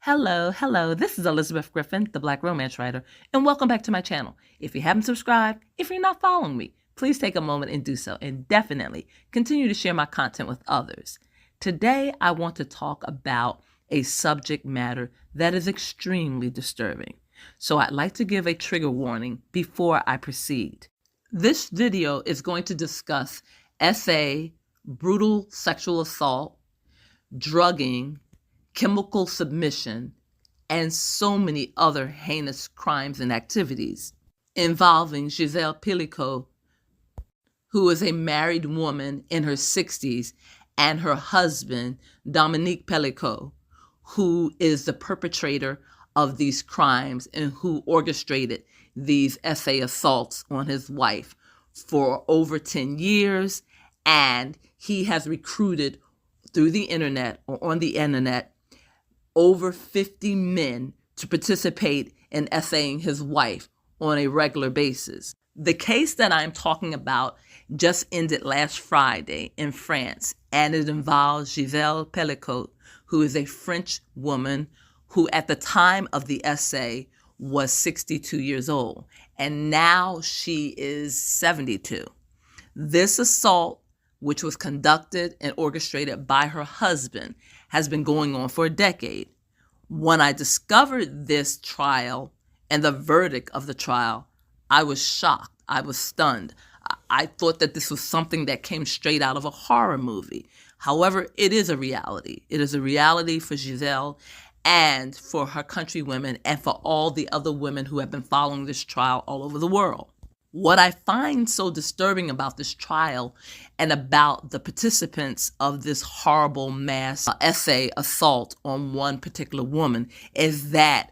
Hello. This is Elizabeth Griffin, the Black Romance Writer, and welcome back to my channel. If you haven't subscribed, if you're not following me, please take a moment and do so, and definitely continue to share my content with others. Today, I want to talk about a subject matter that is extremely disturbing. So I'd like to give a trigger warning before I proceed. This video is going to discuss SA, brutal sexual assault, drugging, chemical submission, and so many other heinous crimes and activities involving Gisèle Pelicot, who is a married woman in her 60s, and her husband, Dominique Pelicot, who is the perpetrator of these crimes and who orchestrated these SA assaults on his wife for over 10 years. And he has recruited through the internet or on the internet over 50 men to participate in essaying his wife on a regular basis. The case that I'm talking about just ended last Friday in France, and it involves Gisèle Pelicot, who is a French woman who at the time of the essay was 62 years old, and now she is 72. This assault, which was conducted and orchestrated by her husband, has been going on for a decade. When I discovered this trial and the verdict of the trial, I was shocked. I was stunned. I thought that this was something that came straight out of a horror movie. However, it is a reality. It is a reality for Gisèle and for her countrywomen and for all the other women who have been following this trial all over the world. What I find so disturbing about this trial and about the participants of this horrible mass essay assault on one particular woman is that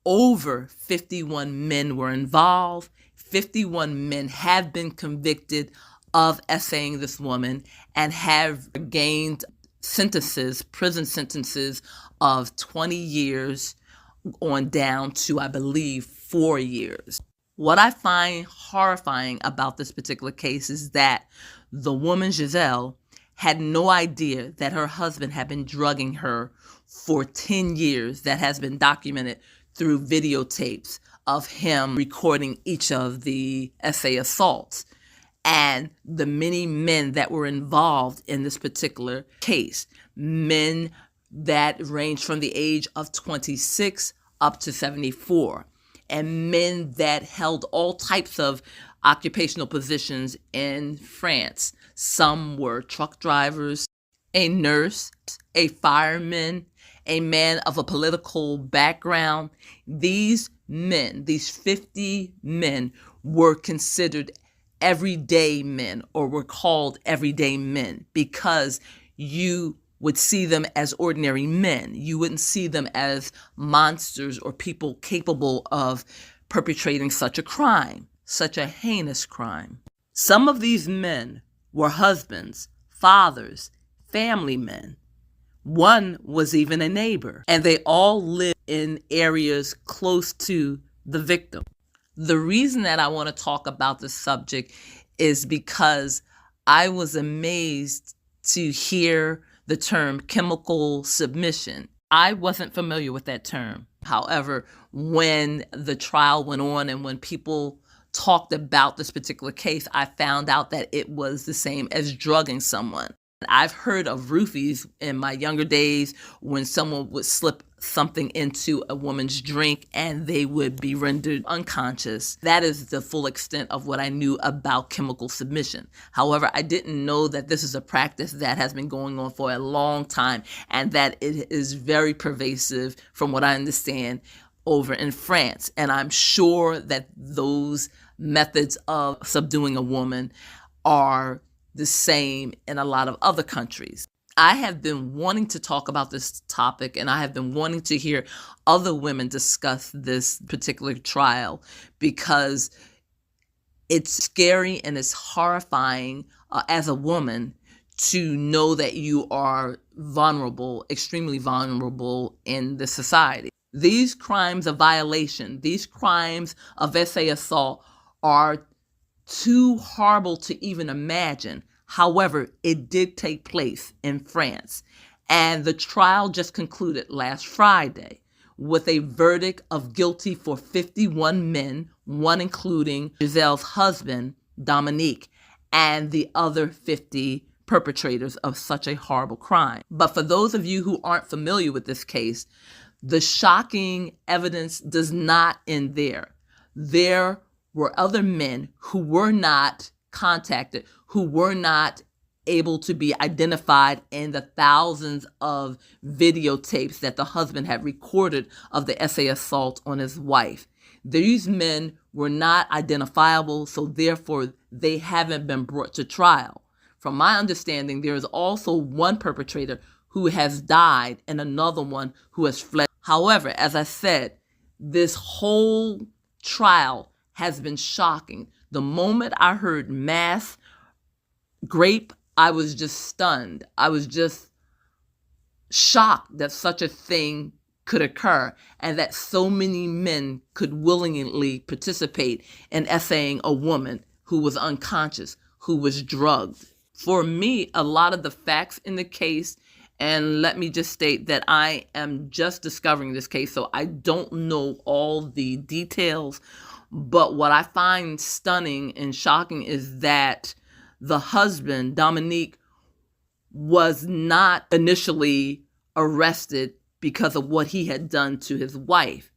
over 51 men were involved. 51 men have been convicted of essaying this woman and have gained sentences, prison sentences of 20 years on down to, I believe, 4 years. What I find horrifying about this particular case is that the woman, Gisèle, had no idea that her husband had been drugging her for 10 years. That has been documented through videotapes of him recording each of the essay assaults and the many men that were involved in this particular case. Men that range from the age of 26 up to 74. And men that held all types of occupational positions in France. Some were truck drivers, a nurse, a fireman, a man of a political background. These men, these 50 men, were considered everyday men or were called everyday men because you would see them as ordinary men. You wouldn't see them as monsters or people capable of perpetrating such a crime, such a heinous crime. Some of these men were husbands, fathers, family men. One was even a neighbor, and they all lived in areas close to the victim. The reason that I want to talk about this subject is because I was amazed to hear the term chemical submission. I wasn't familiar with that term. However, when the trial went on and when people talked about this particular case, I found out that it was the same as drugging someone. I've heard of roofies in my younger days when someone would slip something into a woman's drink and they would be rendered unconscious. That is the full extent of what I knew about chemical submission. However, I didn't know that this is a practice that has been going on for a long time and that it is very pervasive, from what I understand, over in France. And I'm sure that those methods of subduing a woman are the same in a lot of other countries. I have been wanting to talk about this topic, and I have been wanting to hear other women discuss this particular trial because it's scary and it's horrifying as a woman to know that you are vulnerable, extremely vulnerable in this society. These crimes of violation, these crimes of essay assault are too horrible to even imagine. However, it did take place in France, and the trial just concluded last Friday. with a verdict of guilty for 51 men, one including Gisèle's husband, Dominique, and the other 50 perpetrators of such a horrible crime. But for those of you who aren't familiar with this case, the shocking evidence does not end there. There were other men who were not contacted, who were not able to be identified in the thousands of videotapes that the husband had recorded of the SA assault on his wife. These men were not identifiable, so therefore they haven't been brought to trial. From my understanding, there is also one perpetrator who has died and another one who has fled. However, as I said, this whole trial has been shocking. The moment I heard mass rape, I was just stunned. I was just shocked that such a thing could occur and that so many men could willingly participate in essaying a woman who was unconscious, who was drugged. For me, a lot of the facts in the case, and let me just state that I am just discovering this case, so I don't know all the details, but what I find stunning and shocking is that the husband, Dominique, was not initially arrested because of what he had done to his wife.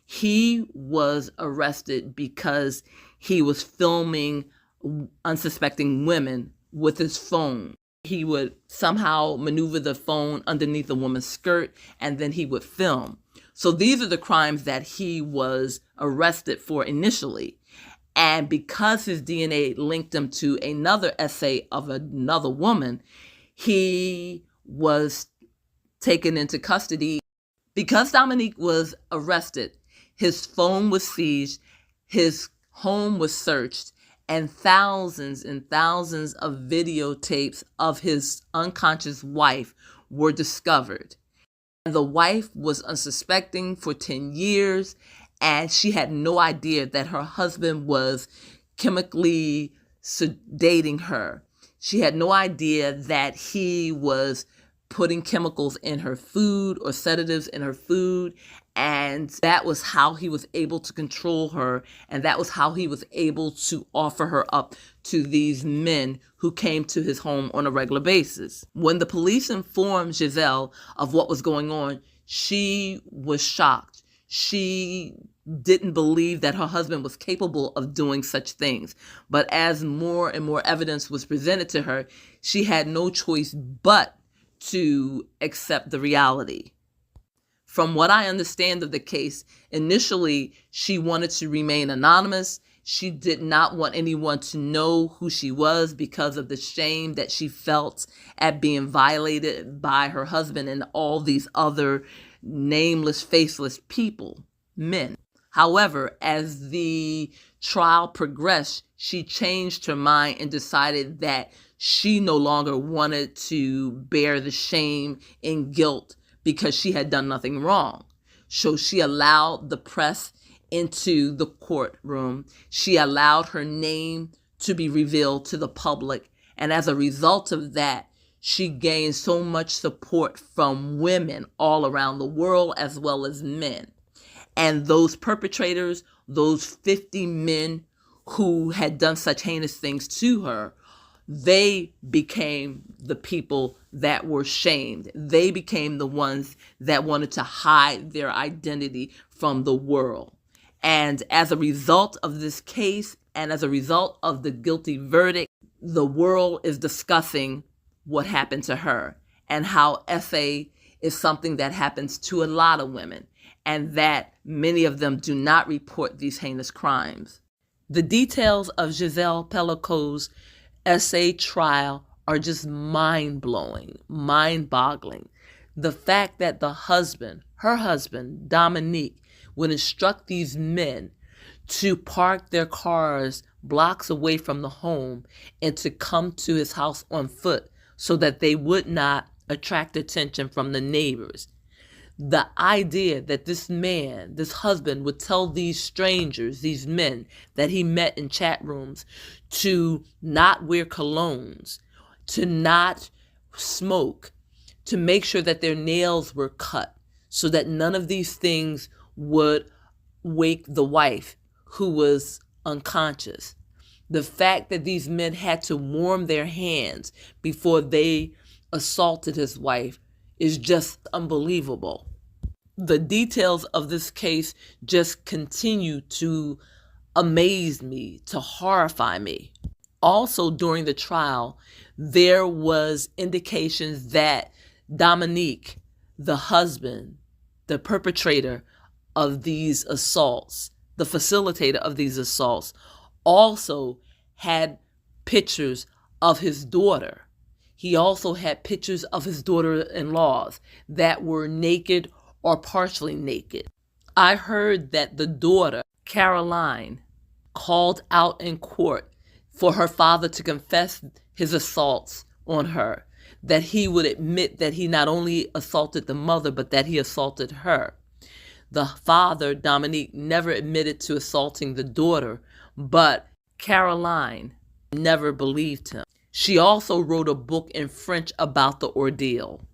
He was arrested because he was filming unsuspecting women with his phone. He would somehow maneuver the phone underneath a woman's skirt, and then he would film. So these are the crimes that he was arrested for initially. And because his DNA linked him to another essay of another woman, he was taken into custody. Because Dominique was arrested, his phone was seized, his home was searched, and thousands of videotapes of his unconscious wife were discovered. And the wife was unsuspecting for 10 years, and she had no idea that her husband was chemically sedating her. She had no idea that he was putting chemicals in her food or sedatives in her food. And that was how he was able to control her. And that was how he was able to offer her up to these men who came to his home on a regular basis. When the police informed Gisèle of what was going on, she was shocked. She didn't believe that her husband was capable of doing such things. But as more and more evidence was presented to her, she had no choice but to accept the reality. From what I understand of the case, initially she wanted to remain anonymous. She did not want anyone to know who she was because of the shame that she felt at being violated by her husband and all these other nameless, faceless people, men. However, as the trial progressed, she changed her mind and decided that she no longer wanted to bear the shame and guilt because she had done nothing wrong. So she allowed the press into the courtroom. She allowed her name to be revealed to the public. And as a result of that, she gained so much support from women all around the world as well as men. And those perpetrators, those 50 men who had done such heinous things to her, they became the people that were shamed. They became the ones that wanted to hide their identity from the world. And as a result of this case, and as a result of the guilty verdict, the world is discussing what happened to her and how SA is something that happens to a lot of women, and that many of them do not report these heinous crimes. The details of Gisèle Pelicot's SA trial are just mind-blowing, mind-boggling. The fact that the husband, her husband, Dominique, would instruct these men to park their cars blocks away from the home and to come to his house on foot so that they would not attract attention from the neighbors. The idea that this man, this husband, would tell these strangers, these men that he met in chat rooms, to not wear colognes, to not smoke, to make sure that their nails were cut, so that none of these things would wake the wife who was unconscious. The fact that these men had to warm their hands before they assaulted his wife is just unbelievable. The details of this case just continue to amaze me, to horrify me. Also, during the trial, there was indications that Dominique, the husband, the perpetrator of these assaults, the facilitator of these assaults, also had pictures of his daughter. He also had pictures of his daughter-in-laws that were naked or partially naked. I heard that the daughter, Caroline, called out in court for her father to confess his assaults on her, that he would admit that he not only assaulted the mother, but that he assaulted her. The father, Dominique, never admitted to assaulting the daughter, but Caroline never believed him. She also wrote a book in French about the ordeal.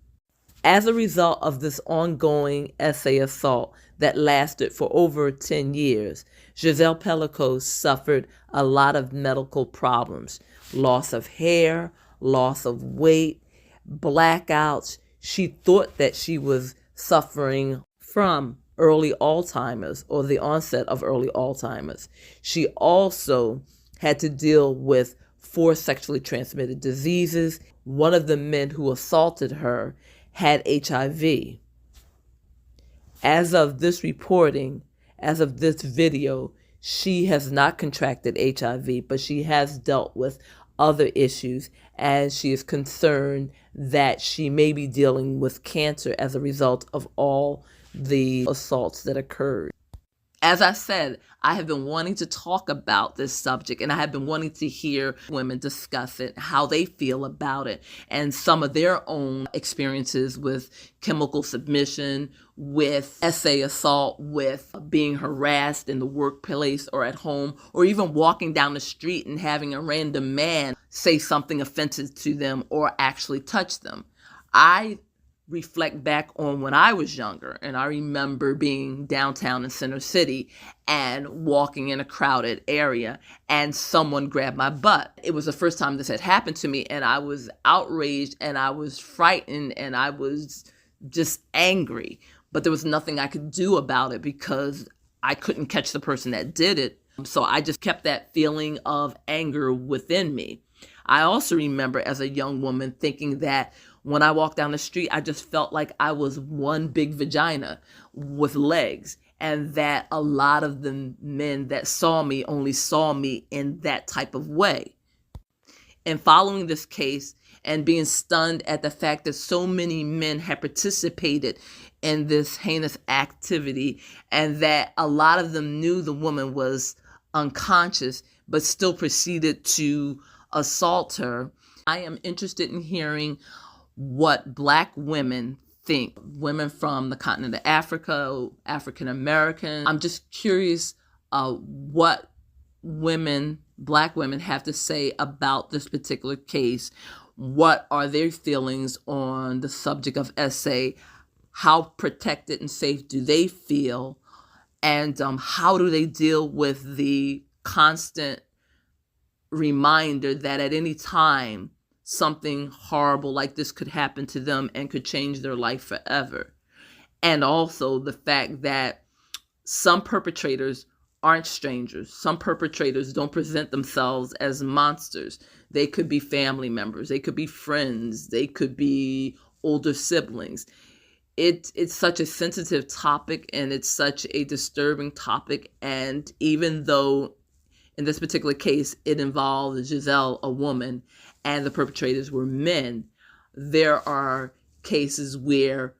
As a result of this ongoing essay assault that lasted for over 10 years, Gisèle Pelicot suffered a lot of medical problems: loss of hair, loss of weight, blackouts. She thought that she was suffering from early Alzheimer's or the onset of early Alzheimer's. She also had to deal with 4 sexually transmitted diseases. One of the men who assaulted her had HIV. As of this reporting, as of this video, she has not contracted HIV, but she has dealt with other issues, and she is concerned that she may be dealing with cancer as a result of all the assaults that occurred. As I said, I have been wanting to talk about this subject, and I have been wanting to hear women discuss it, how they feel about it, and some of their own experiences with chemical submission, with essay assault, with being harassed in the workplace or at home, or even walking down the street and having a random man say something offensive to them or actually touch them. I reflect back on when I was younger, and I remember being downtown in Center City and walking in a crowded area, and someone grabbed my butt. It was the first time this had happened to me, and I was outraged, and I was frightened, and I was just angry. But there was nothing I could do about it because I couldn't catch the person that did it. So I just kept that feeling of anger within me. I also remember as a young woman thinking that when I walked down the street, I just felt like I was one big vagina with legs, and that a lot of the men that saw me only saw me in that type of way. And following this case and being stunned at the fact that so many men had participated in this heinous activity, and that a lot of them knew the woman was unconscious but still proceeded to assault her, I am interested in hearing what Black women think, women from the continent of Africa, African American. I'm just curious what women, Black women, have to say about this particular case. What are their feelings on the subject of essay? How protected and safe do they feel? And how do they deal with the constant reminder that at any time something horrible like this could happen to them and could change their life forever? And also the fact that some perpetrators aren't strangers. Some perpetrators don't present themselves as monsters. They could be family members. They could be friends. They could be older siblings. It's such a sensitive topic, and it's such a disturbing topic. And even though in this particular case it involved Gisèle, a woman, and the perpetrators were men, there are cases where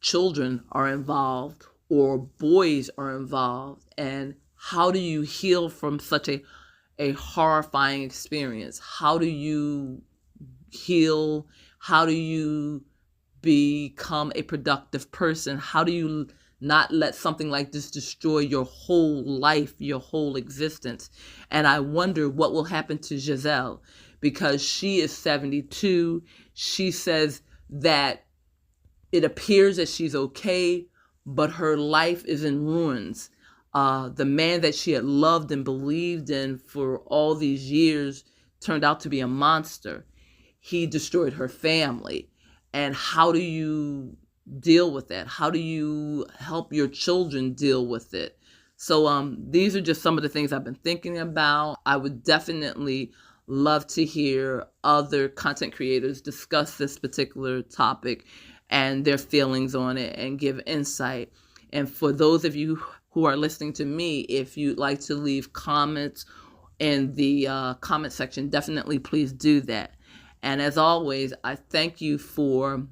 children are involved or boys are involved. And how do you heal from such a horrifying experience? How do you heal? How do you become a productive person? How do you not let something like this destroy your whole life, your whole existence? And I wonder what will happen to Gisèle, because she is 72. She says that it appears that she's okay, but her life is in ruins. The man that she had loved and believed in for all these years turned out to be a monster. He destroyed her family. And how do you deal with that? How do you help your children deal with it? So these are just some of the things I've been thinking about. I would definitely love to hear other content creators discuss this particular topic and their feelings on it and give insight. And for those of you who are listening to me, if you'd like to leave comments in the comment section, definitely please do that. And as always, I thank you for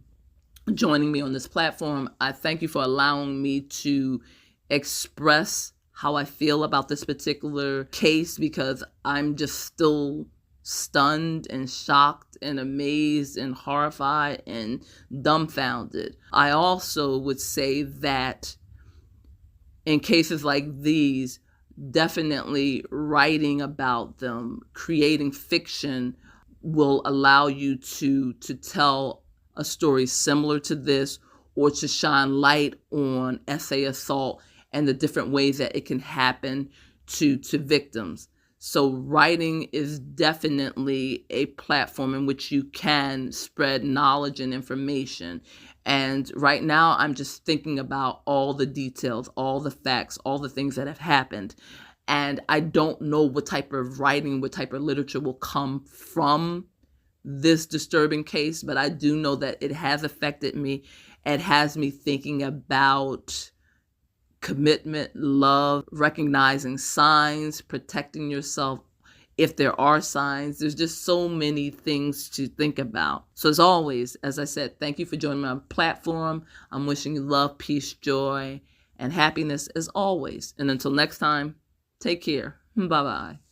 joining me on this platform. I thank you for allowing me to express how I feel about this particular case, because I'm just still stunned and shocked and amazed and horrified and dumbfounded. I also would say that in cases like these, definitely writing about them, creating fiction, will allow you to tell a story similar to this, or to shine light on essay assault and the different ways that it can happen to victims. So writing is definitely a platform in which you can spread knowledge and information. And right now, I'm just thinking about all the details, all the facts, all the things that have happened. And I don't know what type of writing, what type of literature will come from this disturbing case, but I do know that it has affected me. It has me thinking about commitment, love, recognizing signs, protecting yourself if there are signs. There's just so many things to think about. So as always, as I said, thank you for joining my platform. I'm wishing you love, peace, joy, and happiness as always. And until next time, take care. Bye-bye.